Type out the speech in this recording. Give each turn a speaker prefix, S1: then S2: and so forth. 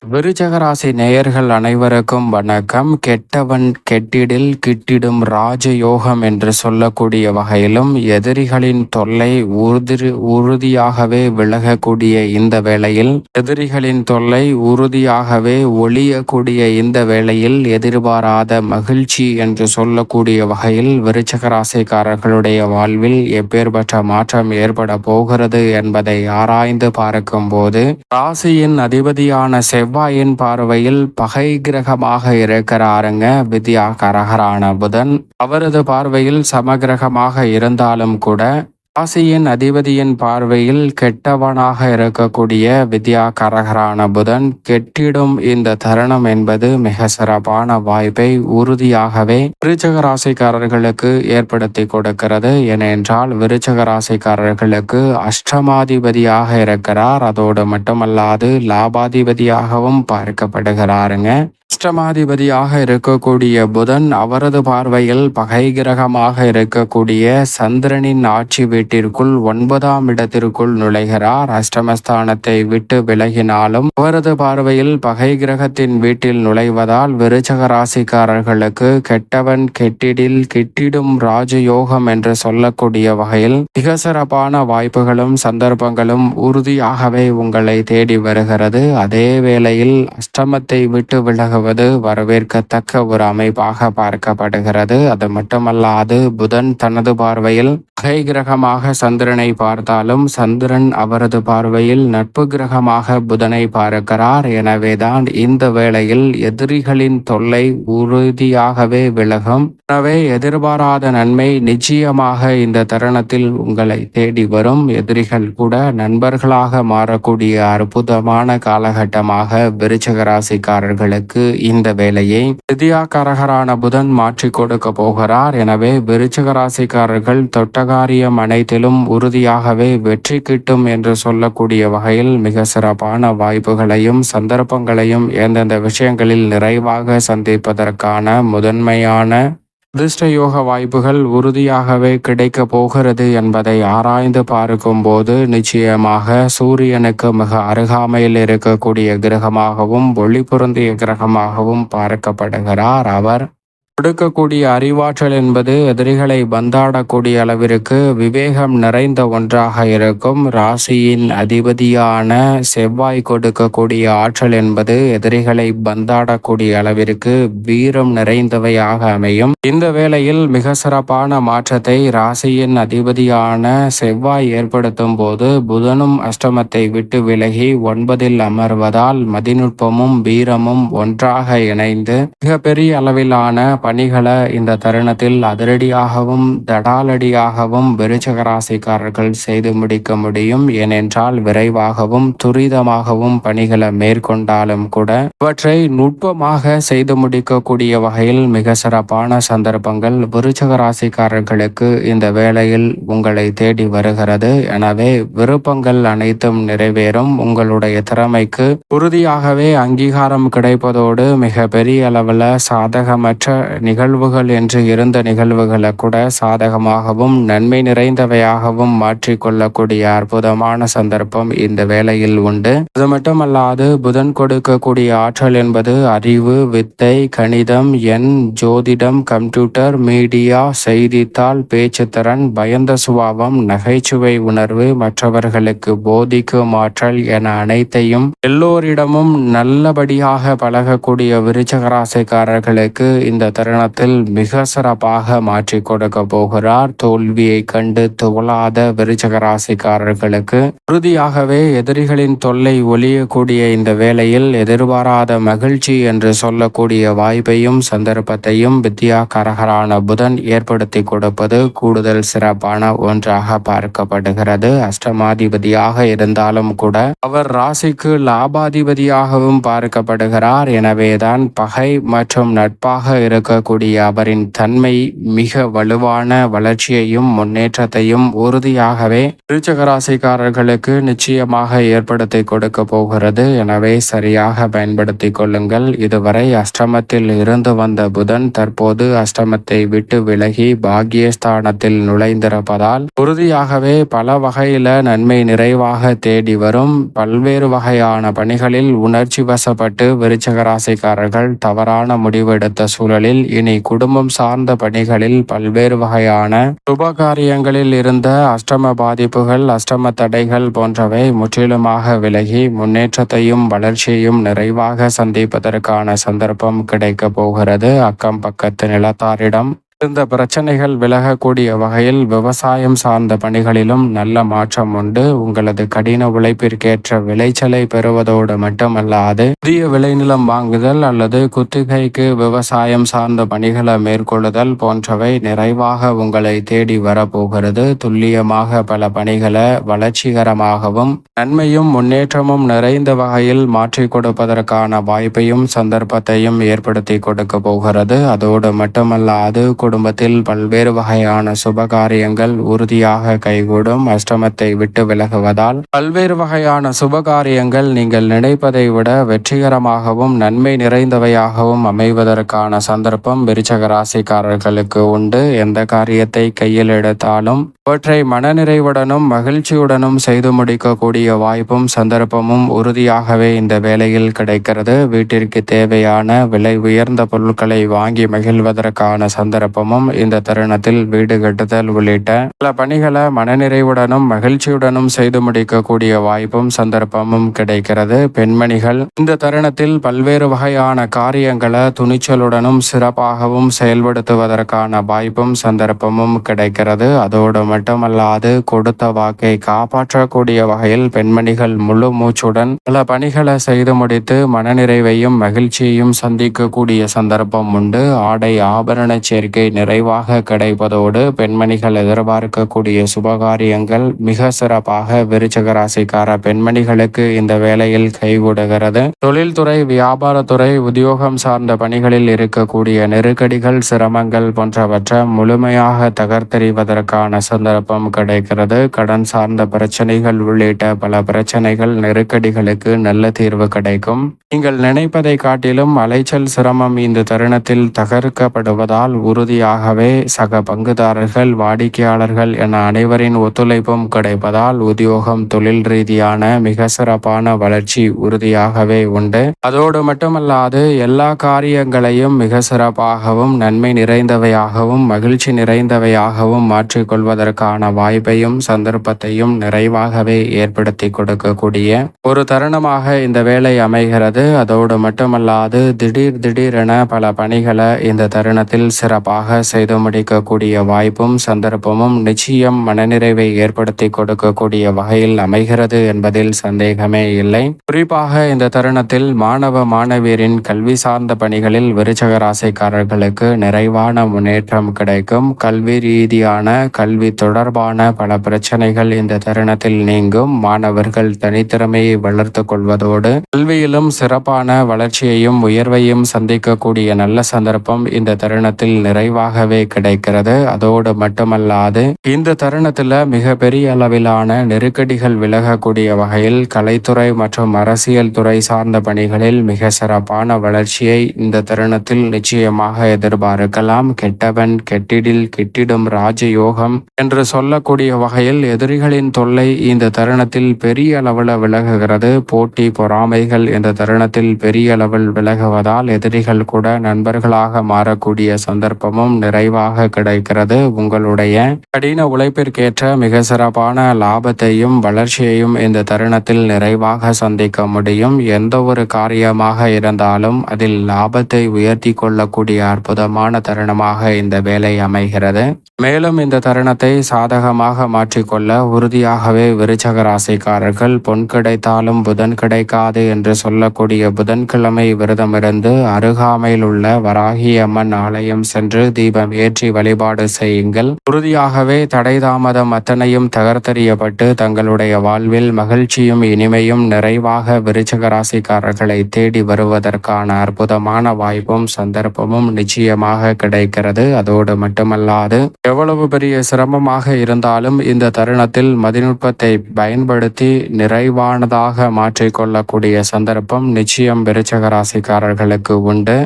S1: விருச்சக ராசி நேயர்கள் அனைவருக்கும் வணக்கம். கெட்டவன் கெட்டிடில் கிட்டிடும் ராஜயோகம் என்று சொல்லக்கூடிய வகையிலும் எதிரிகளின் தொல்லை உறுதியாகவே விலகக்கூடிய இந்த வேளையில், எதிரிகளின் தொல்லை உறுதியாகவே ஒழியக்கூடிய இந்த வேளையில் எதிர்பாராத மகிழ்ச்சி என்று சொல்லக்கூடிய வகையில் விருச்சக ராசிக்காரர்களுடைய வாழ்வில் எப்பேற்பட்ட மாற்றம் ஏற்பட போகிறது என்பதை ஆராய்ந்து பார்க்கும் போது, ராசியின் அதிபதியான செவ்வாயின் பார்வையில் பகை கிரகமாக இருக்கிறாருங்க வித்யாகாரகரான புதன். அவரது பார்வையில் சமகிரகமாக இருந்தாலும் கூட ராசியின் அதிபதியின் பார்வையில் கெட்டவனாக இருக்கக்கூடிய வித்யாகாரகரான புதன் கெட்டிடும் இந்த தருணம் என்பது மிக சிறப்பான வாய்ப்பை உறுதியாகவே விருச்சக ராசிக்காரர்களுக்கு ஏற்படுத்தி கொடுக்கிறது. ஏனென்றால் விருச்சக ராசிக்காரர்களுக்கு அஷ்டமாதிபதியாக இருக்கிறார். அதோடு மட்டுமல்லாது லாபாதிபதியாகவும் பார்க்கப்படுகிறாருங்க. அஷ்டமாதிபதியாக இருக்கக்கூடிய புதன் அவரது பார்வையில் பகை கிரகமாக இருக்கக்கூடிய சந்திரனின் ஆட்சி வீட்டிற்குள் 9ஆம் இடத்திற்குள் நுழைகிறார். அஷ்டமஸ்தானத்தை விட்டு விலகினாலும் அவரது பார்வையில் பகை கிரகத்தின் வீட்டில் நுழைவதால் விருச்சக ராசிக்காரர்களுக்கு கெட்டவன் கெட்டிடில் கிட்டிடும் ராஜயோகம் என்று சொல்லக்கூடிய வகையில் மிக சிறப்பான வாய்ப்புகளும் சந்தர்ப்பங்களும் உறுதியாகவே உங்களை தேடி வருகிறது. அதே வேளையில் அஷ்டமத்தை விட்டு விலக வரவேற்கத்தக்க ஒரு அமைப்பாக பார்க்கப்படுகிறது. அது மட்டுமல்லாது புதன் தனது பார்வையில் பகை கிரகமாக சந்திரனை பார்த்தாலும் சந்திரன் அவரது பார்வையில் நட்பு கிரகமாக புதனை பார்க்கிறார். எனவேதான் இந்த வேளையில் எதிரிகளின் தொல்லை உறுதியாகவே விலகும். எனவே எதிர்பாராத நன்மை நிச்சயமாக இந்த தருணத்தில் உங்களை தேடி வரும். எதிரிகள் கூட நண்பர்களாக மாறக்கூடிய அற்புதமான காலகட்டமாக விருச்சக ராசிக்காரர்களுக்கு இந்த வேலையை வித்யாகாரகரான புதன் மாற்றி கொடுக்க போகிறார். எனவே விருச்சிக ராசிக்காரர்கள் தொட்டகாரியம் அனைத்திலும் உறுதியாகவே வெற்றி கிட்டும் என்று சொல்லக்கூடிய வகையில் மிக சிறப்பான வாய்ப்புகளையும் சந்தர்ப்பங்களையும் எந்தெந்த விஷயங்களில் நிறைவாக சந்திப்பதற்கான முதன்மையான அதிர்ஷ்டயோக வாய்ப்புகள் உறுதியாகவே கிடைக்க போகிறது என்பதை ஆராய்ந்து பார்க்கும் போது நிச்சயமாக சூரியனுக்கு மிக அருகாமையில் இருக்கக்கூடிய கிரகமாகவும் ஒளி பொருந்திய கிரகமாகவும் பார்க்கப்படுகிறார். அவர் கொடுக்கக்கூடிய அறிவாற்றல் என்பது எதிரிகளை பந்தாடக்கூடிய அளவிற்கு விவேகம் நிறைந்த ஒன்றாக இருக்கும். ராசியின் அதிபதியான செவ்வாய் கொடுக்கக்கூடிய ஆற்றல் என்பது எதிரிகளை பந்தாடக்கூடிய அளவிற்கு வீரம் நிறைந்தவையாக அமையும். இந்த வேளையில் மிக சிறப்பான மாற்றத்தை ராசியின் அதிபதியான செவ்வாய் ஏற்படுத்தும் போது புதனும் அஷ்டமத்தை விட்டு விலகி 9இல் அமர்வதால் மதிநுட்பமும் வீரமும் ஒன்றாக இணைந்து மிகப்பெரிய அளவிலான பணிகளை இந்த தருணத்தில் அதிரடியாகவும் தடாலடியாகவும் விருச்சக ராசிக்காரர்கள் செய்து முடிக்க முடியும். ஏனென்றால் விரைவாகவும் துரிதமாகவும் பணிகளை மேற்கொண்டாலும் கூட இவற்றை நுட்பமாக செய்து முடிக்கக்கூடிய வகையில் மிக சிறப்பான சந்தர்ப்பங்கள் விருச்சக ராசிக்காரர்களுக்கு இந்த வேளையில் உங்களை தேடி வருகிறது. எனவே விருப்பங்கள் அனைத்தும் நிறைவேறும். உங்களுடைய திறமைக்கு உறுதியாகவே அங்கீகாரம் கிடைப்பதோடு மிக பெரிய அளவில் சாதகமற்ற நிகழ்வுகள் என்று இருந்த நிகழ்வுகளை கூட சாதகமாகவும் நன்மை நிறைந்தவையாகவும் மாற்றிக்கொள்ளக்கூடிய அற்புதமான சந்தர்ப்பம் இந்த வேளையில் உண்டு. அது மட்டுமல்லாது புதன் கொடுக்கக்கூடிய ஆற்றல் என்பது அறிவு, வித்தை, கணிதம், எண், ஜோதிடம், கம்ப்யூட்டர், மீடியா, செய்தித்தாள், பேச்சுத்திறன், பயந்த சுபாவம், நகைச்சுவை உணர்வு, மற்றவர்களுக்கு போதிக்கும் ஆற்றல் என அனைத்தையும் எல்லோரிடமும் நல்லபடியாக பழகக்கூடிய விருச்சக ராசிக்காரர்களுக்கு இந்த தருணத்தில் மிக சிறப்பாக மாற்றி கொடுக்க போகிறார். தோல்வியை கண்டு துவளாத விருச்சக ராசிக்காரர்களுக்கு உறுதியாகவே எதிரிகளின் தொல்லை ஒழியக்கூடிய இந்த வேளையில் எதிர்பாராத மகிழ்ச்சி என்று சொல்லக்கூடிய வாய்ப்பையும் சந்தர்ப்பத்தையும் வித்யாகாரகரான புதன் ஏற்படுத்தி கொடுப்பது கூடுதல் சிறப்பான ஒன்றாக பார்க்கப்படுகிறது. அஷ்டமாதிபதியாக இருந்தாலும் கூட அவர் ராசிக்கு லாபாதிபதியாகவும் பார்க்கப்படுகிறார். எனவேதான் பகை மற்றும் நட்பாக இருக்க கொடுக்கக்கூடிய அவரின் தன்மை மிக வலுவான வளர்ச்சியையும் முன்னேற்றத்தையும் உறுதியாகவே விருச்சிக ராசிக்காரர்களுக்கு நிச்சயமாக ஏற்படுத்தி கொடுக்க போகிறது. எனவே சரியாக பயன்படுத்திக் கொள்ளுங்கள். இதுவரை அஷ்டமத்தில் இருந்து வந்த புதன் தற்போது அஷ்டமத்தை விட்டு விலகி பாக்கியஸ்தானத்தில் நுழைந்திருப்பதால் உறுதியாகவே பல வகையில நன்மை நிறைவாக தேடி வரும். பல்வேறு வகையான பணிகளில் உணர்ச்சி வசப்பட்டு விருச்சிக ராசிக்காரர்கள் தவறான முடிவெடுத்த சூழலில் இனி குடும்பம் சார்ந்த பணிகளில் பல்வேறு வகையான சுபகாரியங்களில் இருந்த அஷ்டம பாதிப்புகள், அஷ்டம தடைகள் போன்றவை முற்றிலுமாக விலகி முன்னேற்றத்தையும் வளர்ச்சியையும் நிறைவாக சந்திப்பதற்கான சந்தர்ப்பம் கிடைக்க போகிறது. அக்கம் பக்கத்து நிலத்தாரிடம் இந்த பிரச்சனைகள் விலகக்கூடிய வகையில் விவசாயம் சார்ந்த பணிகளிலும் நல்ல மாற்றம் உண்டு. உங்களது கடின உழைப்பிற்கேற்ற விளைச்சலை பெறுவதோடு மட்டுமல்லாது புதிய விளைநிலம் வாங்குதல் அல்லது குத்தகைக்கு விவசாயம் சார்ந்த பணிகளை மேற்கொள்ளுதல் போன்றவை நிறைவாக உங்களை தேடி வரப்போகிறது. துல்லியமாக பல பணிகளை வளர்ச்சிகரமாகவும் நன்மையும் முன்னேற்றமும் நிறைந்த வகையில் மாற்றி கொடுப்பதற்கான வாய்ப்பையும் சந்தர்ப்பத்தையும் ஏற்படுத்தி கொடுக்க போகிறது. அதோடு மட்டுமல்லாது குடும்பத்தில் பல்வேறு வகையான சுபகாரியங்கள் உறுதியாக கைகூடும். அஷ்டமத்தை விட்டு விலகுவதால் பல்வேறு வகையான சுபகாரியங்கள் நீங்கள் நினைப்பதை விட வெற்றிகரமாகவும் நன்மை நிறைந்தவையாகவும் அமைவதற்கான சந்தர்ப்பம் விருச்சிக ராசிக்காரர்களுக்கு உண்டு. எந்த காரியத்தை கையில் எடுத்தாலும் அவற்றை மனநிறைவுடனும் மகிழ்ச்சியுடனும் செய்து முடிக்கக்கூடிய வாய்ப்பும் சந்தர்ப்பமும் உறுதியாகவே இந்த வேளையில் கிடைக்கிறது. வீட்டிற்கு தேவையான விலை உயர்ந்த பொருட்களை வாங்கி மகிழ்வதற்கான சந்தர்ப்பமும் இந்த தருணத்தில் வீடு கட்டுதல் உள்ளிட்ட பல பணிகளை மனநிறைவுடனும் மகிழ்ச்சியுடனும் செய்து முடிக்கக்கூடிய வாய்ப்பும் சந்தர்ப்பமும் கிடைக்கிறது. பெண்மணிகள் இந்த தருணத்தில் பல்வேறு வகையான காரியங்களை துணிச்சலுடனும் சிறப்பாகவும் செயல்படுத்துவதற்கான வாய்ப்பும் சந்தர்ப்பமும் கிடைக்கிறது. அதோடு மட்டுமல்லாது கொடுத்த வாக்கை காப்பாற்றக்கூடிய வகையில் பெண்மணிகள் முழு மூச்சுடன் பல பணிகளை செய்து முடித்து மனநிறைவையும் மகிழ்ச்சியையும் சந்திக்கக்கூடிய சந்தர்ப்பம் உண்டு. ஆடை ஆபரண சேர்க்கை நிறைவாக கிடைப்பதோடு பெண்மணிகள் எதிர்பார்க்கக்கூடிய சுபகாரியங்கள் மிக சிறப்பாக விருச்சிக ராசிக்கார பெண்மணிகளுக்கு இந்த வேளையில் கைகூடுகிறது. தொழில்துறை, வியாபாரத்துறை, உத்தியோகம் சார்ந்த பணிகளில் இருக்கக்கூடிய நெருக்கடிகள், சிரமங்கள் போன்றவற்றை முழுமையாக தகர்த்தெறிவதற்கான சந்தர்ப்பம் கிடைக்கிறது. கடன் சார்ந்த பிரச்சனைகள் உள்ளிட்ட பல பிரச்சனைகள், நெருக்கடிகளுக்கு நல்ல தீர்வு கிடைக்கும். நீங்கள் நினைப்பதை காட்டிலும் அலைச்சல், சிரமம் இந்த தருணத்தில் தகர்க்கப்படுவதால் உறுதியாகவே சக பங்குதாரர்கள், வாடிக்கையாளர்கள் என அனைவரின் ஒத்துழைப்பும் கிடைப்பதால் உத்தியோகம், தொழில் ரீதியான மிக சிறப்பான வளர்ச்சி உறுதியாகவே உண்டு. அதோடு மட்டுமல்லாது எல்லா காரியங்களையும் மிக சிறப்பாகவும் நன்மை நிறைந்தவையாகவும் மகிழ்ச்சி நிறைந்தவையாகவும் மாற்றிக்கொள்வதற்கான வாய்ப்பையும் சந்தர்ப்பத்தையும் நிறைவாகவே ஏற்படுத்தி கொடுக்கக்கூடிய ஒரு தருணமாக இந்த வேலை அமைகிறது. அதோடு மட்டுமல்லாது திடீரென பல பணிகளை இந்த தருணத்தில் சிறப்பாக செய்து முடிக்கக்கூடிய வாய்ப்பும் சந்தர்ப்பமும் நிச்சயம் மனநிறைவை ஏற்படுத்தி கொடுக்கக்கூடிய வகையில் அமைகிறது என்பதில் சந்தேகமே இல்லை. குறிப்பாக இந்த தருணத்தில் மாணவ மாணவியரின் கல்வி சார்ந்த பணிகளில் விருச்சிக ராசிக்காரர்களுக்கு நிறைவான முன்னேற்றம் கிடைக்கும். கல்வி ரீதியான கல்வி தொடர்பான பல பிரச்சனைகள் இந்த தருணத்தில் நீங்கும். மாணவர்கள் தனித்திறமையை வளர்த்து கொள்வதோடு கல்வியிலும் சிறப்பான வளர்ச்சியையும் உயர்வையும் சந்திக்கக்கூடிய நல்ல சந்தர்ப்பம் இந்த தருணத்தில் நிறைவாகவே கிடைக்கிறது. அதோடு மட்டுமல்லாது இந்த தருணத்தில் மிக பெரிய அளவிலான நெருக்கடிகள் விலகக்கூடிய வகையில் கலைத்துறை மற்றும் அரசியல் துறை சார்ந்த பணிகளில் மிக சிறப்பான வளர்ச்சியை இந்த தருணத்தில் நிச்சயமாக எதிர்பார்க்கலாம். கெட்டவன் கெட்டிடில் கிட்டிடும் ராஜயோகம் என்று சொல்லக்கூடிய வகையில் எதிரிகளின் தொல்லை இந்த தருணத்தில் பெரிய அளவில் விலகுகிறது. போட்டி, பொறாமைகள் இந்த தருணத்தில் பெரிய அளவில் விலகுவதால் எதிரிகள் கூட நண்பர்களாக மாறக்கூடிய சந்தர்ப்பமும் நிறைவாக கிடைக்கிறது. உங்களுடைய கடின உழைப்பிற்கேற்ற மிக சிறப்பான லாபத்தையும் வளர்ச்சியையும் இந்த தருணத்தில் நிறைவாக சந்திக்க முடியும். எந்த ஒரு காரியமாக இருந்தாலும் அதில் லாபத்தை உயர்த்தி கொள்ளக்கூடிய அற்புதமான தருணமாக இந்த வேலை அமைகிறது. மேலும் இந்த தருணத்தை சாதகமாக மாற்றிக்கொள்ள உறுதியாகவே விருச்சக ராசிக்காரர்கள் பொன் கிடைத்தாலும் புதன் கிடைக்காது என்று சொல்லக்கூடிய புதன்கிழமை விரதமிருந்து அருகாமையில் உள்ள வராகி அம்மன் ஆலயம் சென்று தீபம் ஏற்றி வழிபாடு செய்யுங்கள். உறுதியாகவே தடை தாமதம் அத்தனையும் தகர்த்தெறியப்பட்டு தங்களுடைய வாழ்வில் மகிழ்ச்சியும் இனிமையும் நிறைவாக விருச்சக ராசிக்காரர்களை தேடி வருவதற்கான அற்புதமான வாய்ப்பும் சந்தர்ப்பமும் நிச்சயமாக கிடைக்கிறது. அதோடு மட்டுமல்லாது எவ்வளவு பெரிய சிரமமாக இருந்தாலும் இந்த தருணத்தில் மதிநுட்பத்தை பயன்படுத்தி நிறைவானதாக மாற்றிக்கொள்ளக்கூடிய சந்தர்ப்பம் நிச்சயம் விருச்சக ராசிக்காரர்களுக்கு உண்டு.